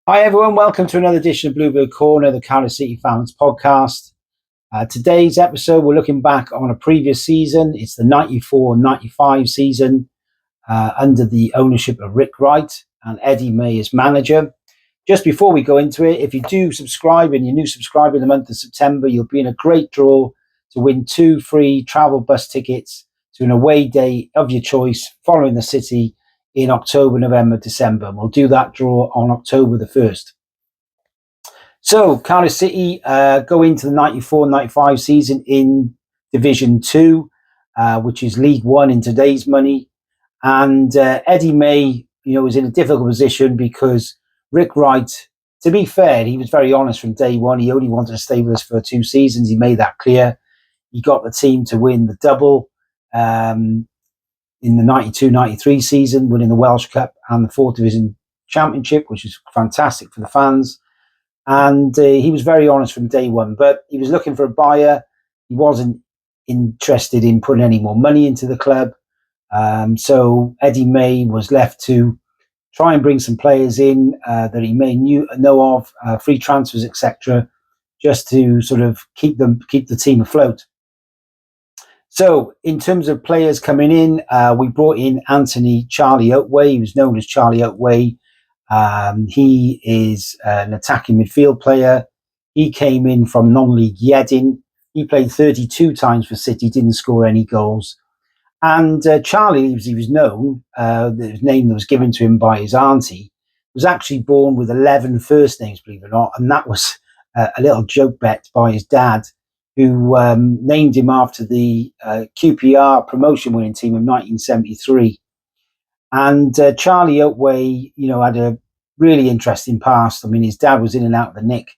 Hi everyone, welcome to another edition of Bluebird Corner, the Cardiff City Fans podcast. Today's episode, we're looking back on a previous season. It's the 94-95 season under the ownership of Rick Wright and Eddie May as manager. Just before we go into it, if you do subscribe and you're new subscriber in the month of September, you'll be in a great draw to win 2 free travel bus tickets to an away day of your choice following the City in October, November, December. And we'll do that draw on October the 1st. So Cardiff City go into the 94-95 season in Division 2, which is League 1 in today's money. And Eddie May, was in a difficult position because Rick Wright, to be fair, he was very honest from day one. He only wanted to stay with us for 2 seasons. He made that clear. He got the team to win the double in the 92-93 season, winning the Welsh Cup and the 4th Division Championship, which is fantastic for the fans. And he was very honest from day one, but he was looking for a buyer. He wasn't interested in putting any more money into the club. So Eddie May was left to try and bring some players in that he may know of, free transfers, etc., just to sort of keep the team afloat. So in terms of players coming in, we brought in Anthony Charlie Oatway. He was known as Charlie Oatway. He is an attacking midfield player. He came in from non-league Yeading. He played 32 times for City, didn't score any goals. And Charlie, as he was known, the name that was given to him by his auntie, was actually born with 11 first names, believe it or not. And that was a little joke bet by his dad, who named him after the QPR promotion-winning team of 1973. And Charlie Oatway, had a really interesting past. I mean, his dad was in and out of the Nick,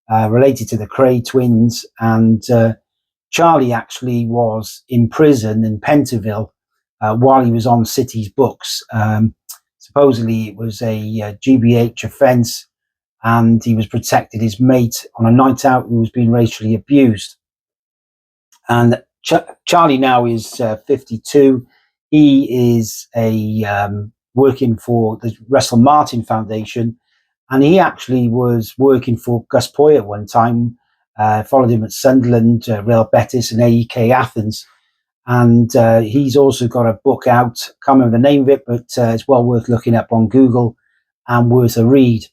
related to the Cray twins. And Charlie actually was in prison in Pentonville while he was on City's books. Supposedly it was a GBH offence, and he was protecting his mate on a night out who was being racially abused. And Charlie now is 52. He is working for the Russell Martin Foundation, and he actually was working for Gus Poyet at one time. Followed him at Sunderland, Real Betis, and AEK Athens. And he's also got a book out. Can't remember the name of it, but it's well worth looking up on Google and worth a read.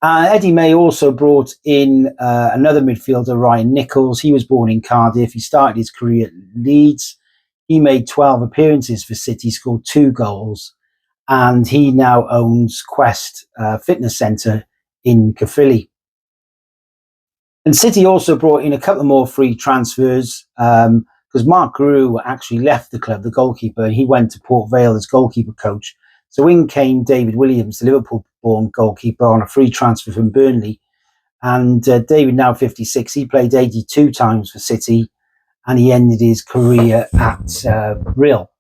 Eddie May also brought in another midfielder, Ryan Nichols. He was born in Cardiff. He started his career at Leeds. He made 12 appearances for City, scored 2 goals, and he now owns Quest Fitness Centre in Caerphilly. And City also brought in a couple more free transfers because Mark Grew actually left the club, the goalkeeper, and he went to Port Vale as goalkeeper coach. So in came David Williams, the Liverpool-born goalkeeper, on a free transfer from Burnley. And David, now 56, he played 82 times for City, and he ended his career at Real.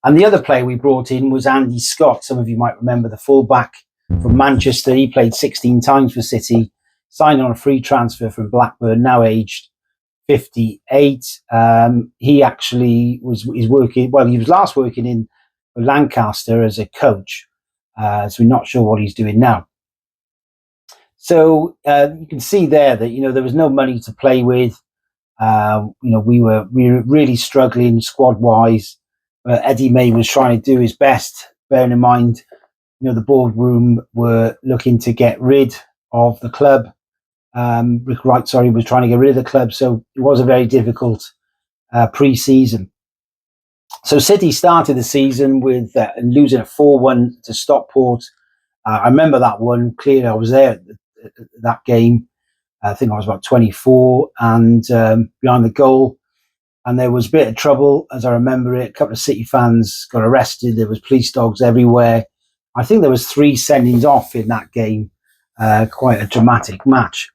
And the other player we brought in was Andy Scott. Some of you might remember the fullback from Manchester. He played 16 times for City, signed on a free transfer from Blackburn, now aged 58. He actually he was last working in Lancaster as a coach, so we're not sure what he's doing now. So you can see there that there was no money to play with. We were really struggling squad wise. Eddie May was trying to do his best, bearing in mind the boardroom were looking to get rid of the club. Rick Wright, was trying to get rid of the club, so it was a very difficult pre-season. So City started the season with losing a 4-1 to Stockport. I remember that one clearly. I was there at that game. I think I was about 24 and behind the goal. And there was a bit of trouble, as I remember it. A couple of City fans got arrested. There was police dogs everywhere. I think there was 3 sendings off in that game. Quite a dramatic match.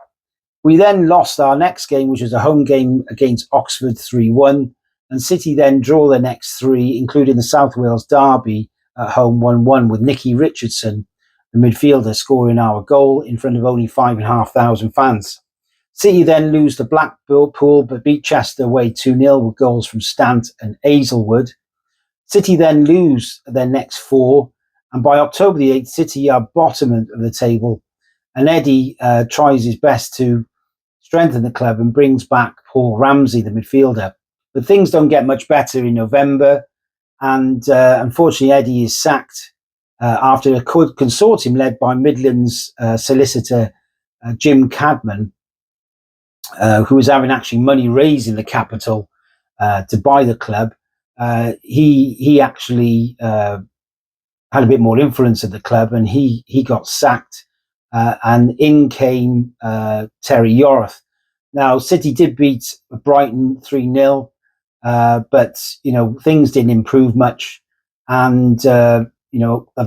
We then lost our next game, which was a home game against Oxford 3-1. And City then draw their next 3, including the South Wales derby at home 1-1, with Nicky Richardson, the midfielder, scoring our goal in front of only 5,500 fans. City then lose to Blackpool, but beat Chester away 2-0 with goals from Stant and Hazelwood. City then lose their next 4, And by October the 8th, City are bottom of the table, and Eddie tries his best to strengthen the club and brings back Paul Ramsey, the midfielder. But things don't get much better in November, and unfortunately Eddie is sacked after a consortium led by Midlands solicitor Jim Cadman, who was having actually money raised in the capital to buy the club. He actually had a bit more influence at the club, and he got sacked, and in came Terry Yorath. Now, City did beat Brighton 3-0, but things didn't improve much, and at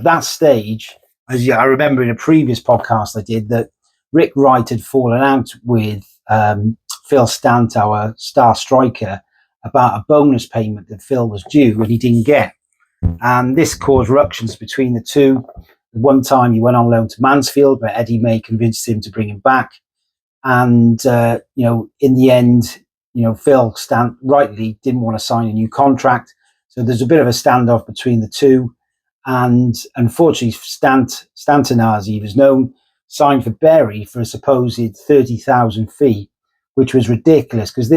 that stage, as I remember in a previous podcast I did, that Rick Wright had fallen out with Phil Stant, our star striker, about a bonus payment that Phil was due and he didn't get. And this caused ructions between the two. At one time he went on loan to Mansfield, but Eddie May convinced him to bring him back. And, in the end, Phil Stant rightly didn't want to sign a new contract. So there's a bit of a standoff between the two. And unfortunately, Stantanazi, he was known, signed for Bury for a supposed 30,000 fee, which was ridiculous because,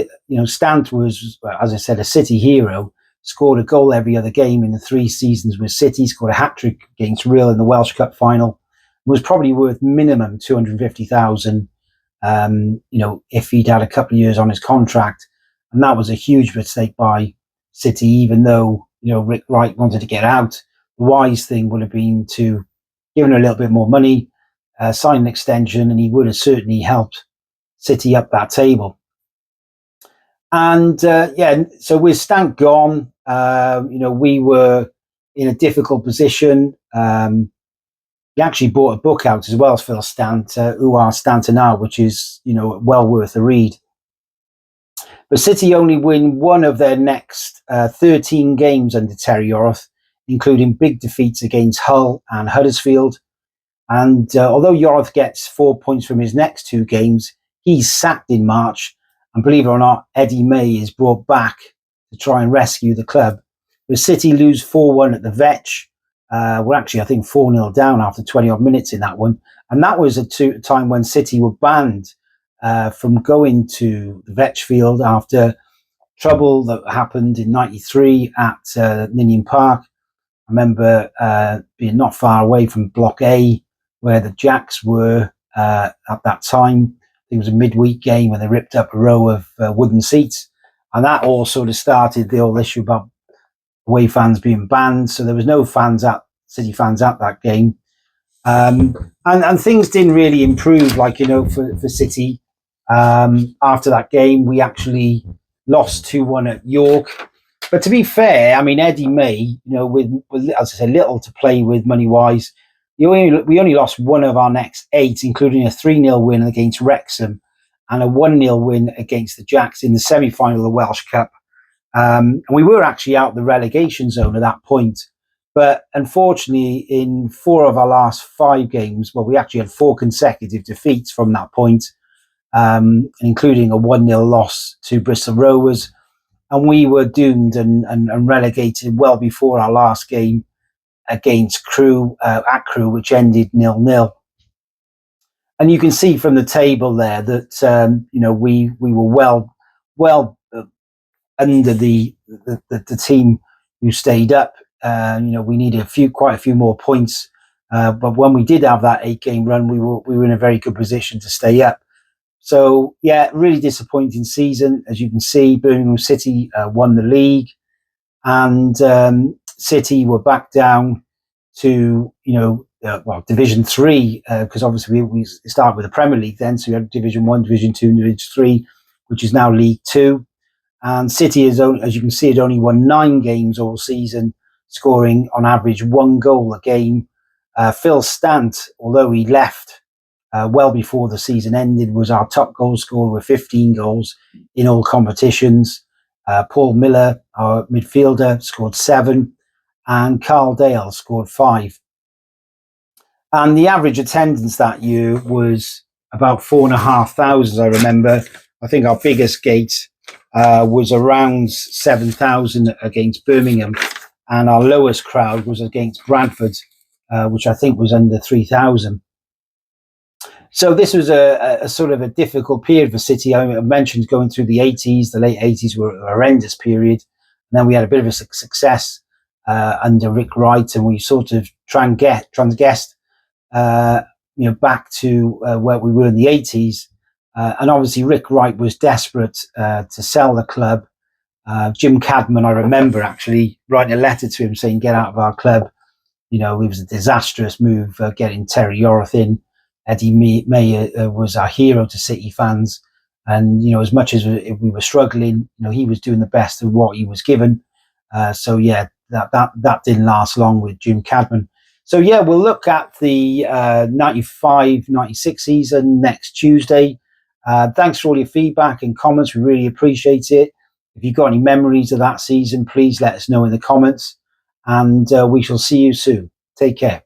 Stant was, as I said, a City hero, scored a goal every other game in the 3 seasons with City, scored a hat-trick against Real in the Welsh Cup final, was probably worth minimum 250,000, if he'd had a couple of years on his contract. And that was a huge mistake by City, even though, Rick Wright wanted to get out. The wise thing would have been to give him a little bit more money, sign an extension, and he would have certainly helped City up that table. And so with Stant gone, we were in a difficult position. He actually bought a book out as well as Phil Stant, Who Are Stantana, which is, well worth a read. But City only win one of their next 13 games under Terry Yorath, including big defeats against Hull and Huddersfield. And although Yorath gets 4 points from his next 2 games, he's sacked in March. And believe it or not, Eddie May is brought back to try and rescue the club. The City lose 4-1 at the Vetch. We're actually, I think, 4-0 down after 20-odd minutes in that one. And that was a time when City were banned from going to the Vetch field after trouble that happened in 93 at Ninian Park. I remember being not far away from Block A, where the Jacks were at that time. It was a midweek game when they ripped up a row of wooden seats. And that all sort of started the whole issue about away fans being banned. So there was no City fans at that game. And things didn't really improve, for City. After that game, we actually lost 2-1 at York. But to be fair, Eddie May, with as I said, little to play with money-wise, we only lost one of our next 8, including a 3-0 win against Wrexham and a 1-0 win against the Jacks in the semi-final of the Welsh Cup. And we were actually out the relegation zone at that point. But unfortunately, in 4 of our last 5 games, we actually had 4 consecutive defeats from that point, including a 1-0 loss to Bristol Rovers. And we were doomed and relegated well before our last game against Crewe, which ended 0-0. And you can see from the table there that we were well under the team who stayed up. We needed quite a few more points, but when we did have that 8-game run, we were in a very good position to stay up. So really disappointing season. As you can see, Birmingham City won the league, and City were back down to Division 3, because obviously we started with the Premier League then, so we had Division 1, Division 2, and Division 3, which is now League 2. And City, as you can see, had only won 9 games all season, scoring on average 1 goal a game. Phil Stant, although he left well before the season ended, was our top goal scorer with 15 goals in all competitions. Paul Miller, our midfielder, scored 7, and Carl Dale scored 5. And the average attendance that year was about 4,500, I remember. I think our biggest gate was around 7,000 against Birmingham, and our lowest crowd was against Bradford, which I think was under 3,000. So this was a sort of a difficult period for City. I mentioned going through the 80s. The late 80s were a horrendous period. And then we had a bit of a success under Rick Wright, and we sort of transgressed back to where we were in the 80s. And obviously Rick Wright was desperate to sell the club. Jim Cadman, I remember actually writing a letter to him saying, get out of our club. It was a disastrous move getting Terry Yorath in. Eddie Mayer was our hero to City fans. And, as much as we were struggling, he was doing the best of what he was given. So that didn't last long with Jim Cadman. So we'll look at the 95-96 season next Tuesday. Thanks for all your feedback and comments. We really appreciate it. If you've got any memories of that season, please let us know in the comments. And we shall see you soon. Take care.